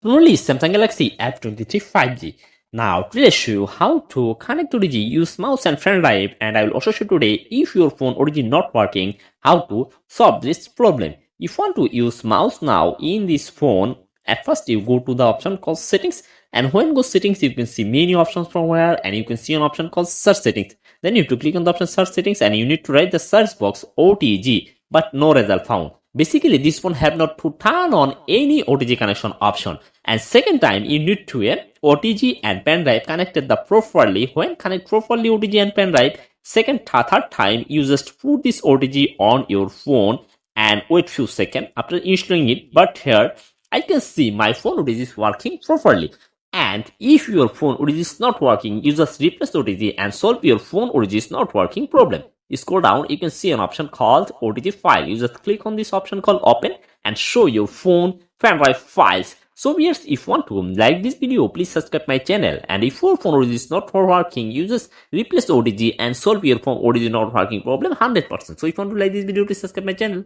Release Samsung Galaxy F23 5G. Now, today I'll show you how to connect to 2G, use mouse and Pendrive, and I will also show today if your phone origin not working, how to solve this problem. If you want to use mouse now in this phone, at first you go to the option called settings, and when go settings you can see many options from here, and you can see an option called search settings. Then you have to click on the option search settings, and you need to write the search box OTG, but no result found. Basically, this phone have not to turn on any OTG connection option. And second time, you need to have OTG and pendrive connected the properly. When connect properly OTG and pendrive, third time, you just put this OTG on your phone and wait few seconds after installing it. But here, I can see my phone OTG is working properly. And if your phone OTG is not working, you just replace OTG and solve your phone OTG is not working problem. You scroll down, you can see an option called OTG file. You just click on this option called open and show your phone pendrive files. So viewers, if you want to like this video, please subscribe my channel. And if your phone OTG is not working, you just replace OTG and solve your phone OTG not working problem 100%. So if you want to like this video, please subscribe my channel.